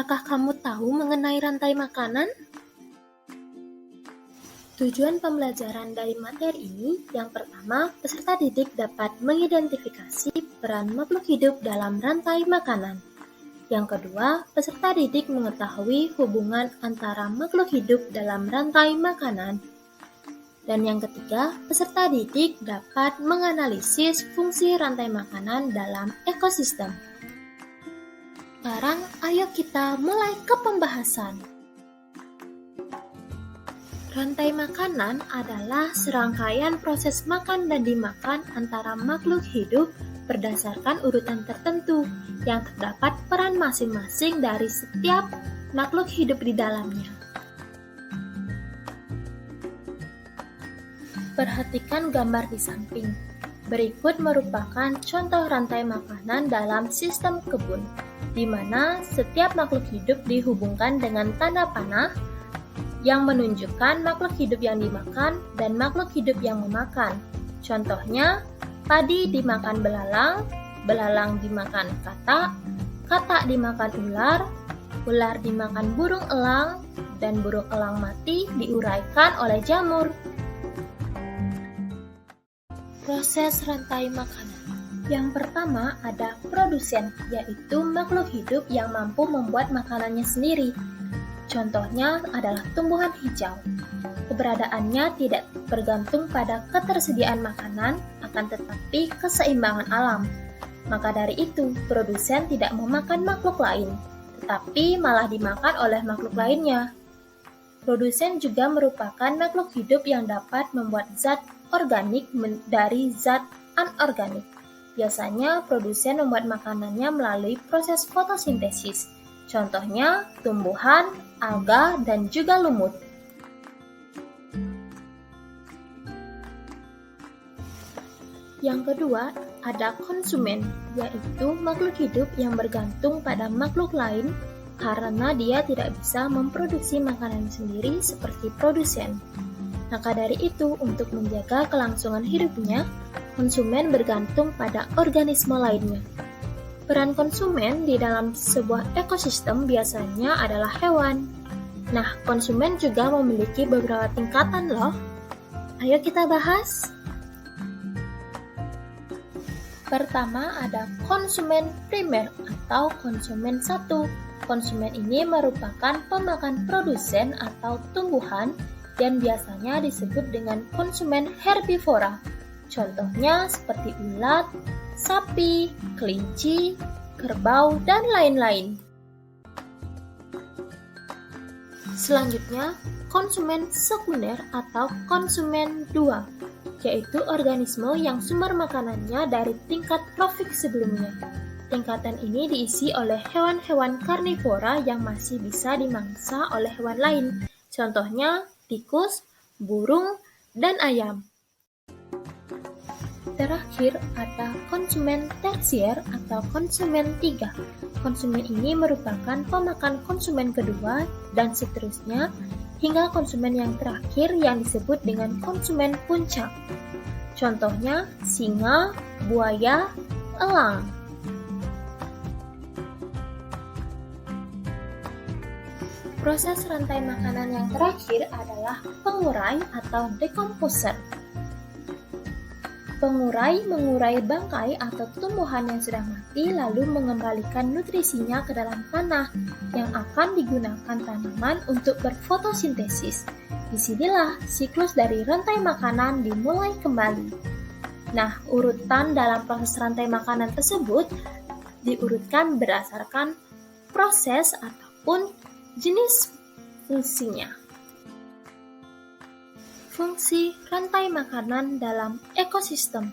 Apakah kamu tahu mengenai rantai makanan? Tujuan pembelajaran dari materi ini, yang pertama, peserta didik dapat mengidentifikasi peran makhluk hidup dalam rantai makanan. Yang kedua, peserta didik mengetahui hubungan antara makhluk hidup dalam rantai makanan. Dan yang ketiga, peserta didik dapat menganalisis fungsi rantai makanan dalam ekosistem. Sekarang, ayo kita mulai ke pembahasan. Rantai makanan adalah serangkaian proses makan dan dimakan antara makhluk hidup berdasarkan urutan tertentu yang terdapat peran masing-masing dari setiap makhluk hidup di dalamnya. Perhatikan gambar di samping. Berikut merupakan contoh rantai makanan dalam sistem kebun, di mana setiap makhluk hidup dihubungkan dengan tanda panah yang menunjukkan makhluk hidup yang dimakan dan makhluk hidup yang memakan. Contohnya, padi dimakan belalang, belalang dimakan katak, katak dimakan ular, ular dimakan burung elang, dan burung elang mati diuraikan oleh jamur. Proses rantai makanan. Yang pertama ada produsen, yaitu makhluk hidup yang mampu membuat makanannya sendiri. Contohnya adalah tumbuhan hijau. Keberadaannya tidak bergantung pada ketersediaan makanan, akan tetapi keseimbangan alam. Maka dari itu, produsen tidak memakan makhluk lain, tetapi malah dimakan oleh makhluk lainnya. Produsen juga merupakan makhluk hidup yang dapat membuat zat organik dari zat anorganik. Biasanya, produsen membuat makanannya melalui proses fotosintesis. Contohnya, tumbuhan, alga, dan juga lumut. Yang kedua, ada konsumen, yaitu makhluk hidup yang bergantung pada makhluk lain karena dia tidak bisa memproduksi makanan sendiri seperti produsen. Maka dari itu, untuk menjaga kelangsungan hidupnya, konsumen bergantung pada organisme lainnya. Peran konsumen di dalam sebuah ekosistem biasanya adalah hewan. Nah, konsumen juga memiliki beberapa tingkatan loh. Ayo kita bahas. Pertama ada konsumen primer atau konsumen satu. Konsumen ini merupakan pemakan produsen atau tumbuhan dan biasanya disebut dengan konsumen herbivora. Contohnya seperti ulat, sapi, kelinci, kerbau, dan lain-lain. Selanjutnya, konsumen sekunder atau konsumen 2, yaitu organisme yang sumber makanannya dari tingkat trofik sebelumnya. Tingkatan ini diisi oleh hewan-hewan karnivora yang masih bisa dimangsa oleh hewan lain. Contohnya, tikus, burung, dan ayam. Terakhir ada konsumen tersier atau konsumen 3. Konsumen ini merupakan pemakan konsumen kedua dan seterusnya hingga konsumen yang terakhir yang disebut dengan konsumen puncak. Contohnya singa, buaya, elang. Proses rantai makanan yang terakhir adalah pengurai atau decomposer. Pengurai mengurai bangkai atau tumbuhan yang sudah mati lalu mengembalikan nutrisinya ke dalam tanah yang akan digunakan tanaman untuk berfotosintesis. Disinilah siklus dari rantai makanan dimulai kembali. Nah, urutan dalam proses rantai makanan tersebut diurutkan berdasarkan proses ataupun jenis fungsinya. Fungsi rantai makanan dalam ekosistem.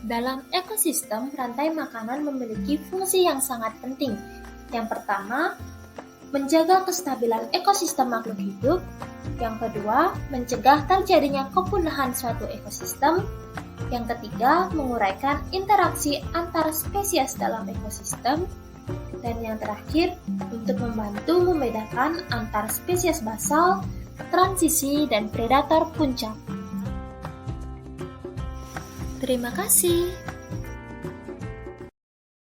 Dalam ekosistem, rantai makanan memiliki fungsi yang sangat penting. Yang pertama, menjaga kestabilan ekosistem makhluk hidup. Yang kedua, mencegah terjadinya kepunahan suatu ekosistem. Yang ketiga, menguraikan interaksi antar spesies dalam ekosistem. Dan yang terakhir, untuk membantu membedakan antar spesies basal, transisi, dan predator puncak. Terima kasih.